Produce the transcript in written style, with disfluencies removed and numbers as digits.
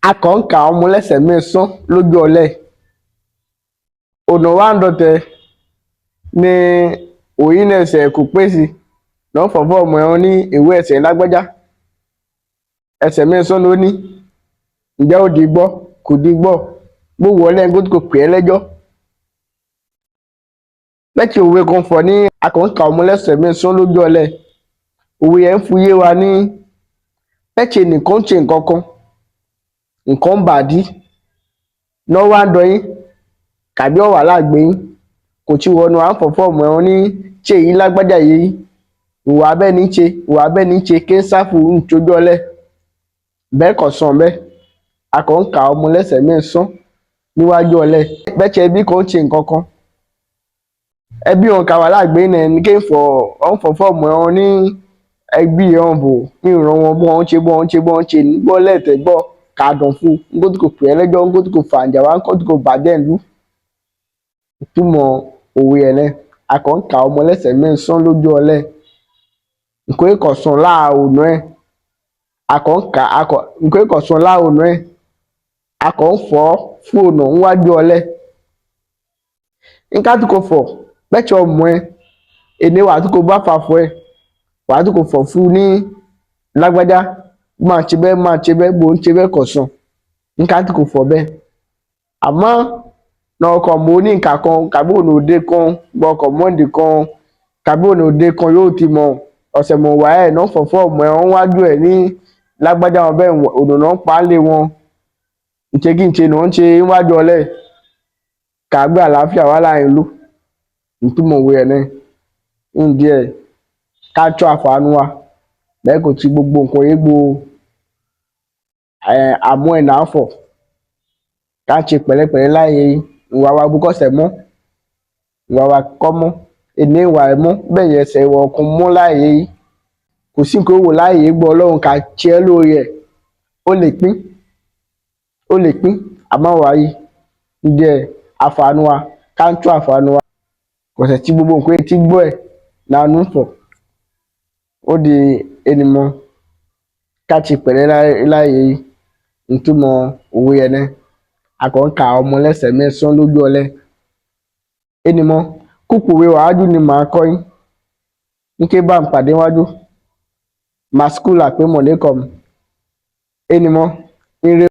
Akọ̀ǹkà ọmọlẹ́sẹ̀ mẹ́sàn lójú ọlẹ̀ ọ̀nà wa ń dọ̀tẹ̀ ní òyìnbẹ̀sẹ̀ kò pèsè náà fọ̀fọ́ ọmọ ẹ̀hún ní ìwé ẹsẹ̀ lágbájá ẹsẹ̀ mẹ́sàn ló ní ǹjẹ́ ó di gbọ́ kò di gbọ́ gbówó ọlẹ́ kó tó pè é lẹ́jọ́ lẹ́tì òwe kan fọ̀ ní akọ̀ǹkà ọmọlẹ́sẹ̀ mẹ́sàn lójú ọlẹ̀ òwe yẹn ń fuyé wa ní lẹ́tì nìkan ṣe nǹkan kan nǹkan bàdí náà wá dọyín kàbí ọ̀wà láàgbé yín kò tí wọnú à ń fọ̀fọ́ ọmọ ẹ̀hún ní ṣe èyí lágbájá yìí ìwà abẹ́ni ṣe ké ń sáfù ń tójú ọlẹ̀ bẹ́ẹ̀ kọ̀ sàn bẹ́ẹ̀ akọ̀ǹkà ọmọlẹ́sẹ̀ mẹ́sàn níwájú ọlẹ̀ bẹ́ẹ̀ ẹbí kan ṣe nǹkan kan ẹbí wọn kà wà láàgbé náà ní ké ń fọ̀fọ́ ọmọ ẹ̀hún ní ẹbí ọ̀hún bò ní ìran wọn bọ́ wọn ṣe ní gbọ́ lẹ́tẹ̀ gbọ́ kàdùn fún ngótí kò pè é lẹ́jọ́ ngótí kò fàǹjà wá ngótí kò bàjẹ́ ìlú ìtumọ̀ òwe ẹ̀ lẹ́ akọ̀ǹkà ọmọlẹ́sẹ̀ mẹ́sàn lójú ọlẹ̀ nǹkan ìkọ̀sán láàánú ẹ̀ nǹkan ìkọ̀sán láàánú ẹ̀ akọ̀ǹfọ̀ fóònù níwájú ọlẹ̀ nǹkan tí kò fọ̀ pẹ́ẹ́tsọ̀ ọmọ ẹ̀ èdè wà tí kò bá fà fọ́ ẹ̀ wà tí kò fọ̀ fún ní lágbájá máa ṣe bẹ́ẹ̀ bó ń ṣe bẹ́ẹ̀ kọ̀sán nǹkan tí kò fọ̀ bẹ́ẹ̀ àmọ́ náà ọkọ̀ mọ́ ní nǹkan kan kàbí ònà òde kan gbọ́ ọkọ̀ mọ́ndé kan kàbí ònà òde kan yóò ti mọ̀ ọ̀sẹ̀ mọ̀ wá ẹ̀ náà fọ̀fọ́ ọmọ ẹ̀ wọ́n wájú ẹ̀ ní lágbájá wọn bẹ́ẹ̀ ònà náà pa á lé wọn ìṣe náà ń ṣe níwájú ọlẹ̀ kàgbé àlàáfíà wà láàrin ìlú ìtumọ̀ òwe ẹ̀ náà ń díẹ̀ ká tó àfààní wa bẹ́ẹ̀ kò tí gbogbo nǹkan yé gbo àmọ́ ẹ̀ náà fọ̀ ká ṣe pẹ̀lẹ́pẹ̀lẹ́ láàyè ìwà wa bukọ́sẹ̀ mọ́ ìwà wa kọ́ mọ́ èdè ìwà ẹ̀ mọ́ bẹ́ẹ̀ yẹn ẹsẹ̀ ìwà ọkàn mọ́ láàyè yìí kò sí nǹkan wò láàyè gbọ́ ọlọ́run ká tiẹ́ lórí ẹ̀ ó lè pín àmọ́ wàyí ìdí ẹ̀ àfààní wa ká ń tó àfààní wa kọ̀sẹ̀ tí gbogbo nǹkan ti gbọ́ ẹ̀ lánú fọ̀ ó di ènìmọ̀ ká ṣe pẹ̀lẹ́ láàyè yìí ìtumọ̀ òwe ẹ̀ náà akọ̀ǹkà ọmọlẹ́sẹ̀ mẹ́sàn lójú ọlẹ̀ ènìmọ̀ kúkúwé wàájú ni màá kọ́ yín ní ké bá ń pàdé wájú màá skúl àpémọ̀ lẹ́kọ̀ọ́ ènìmọ̀ ire.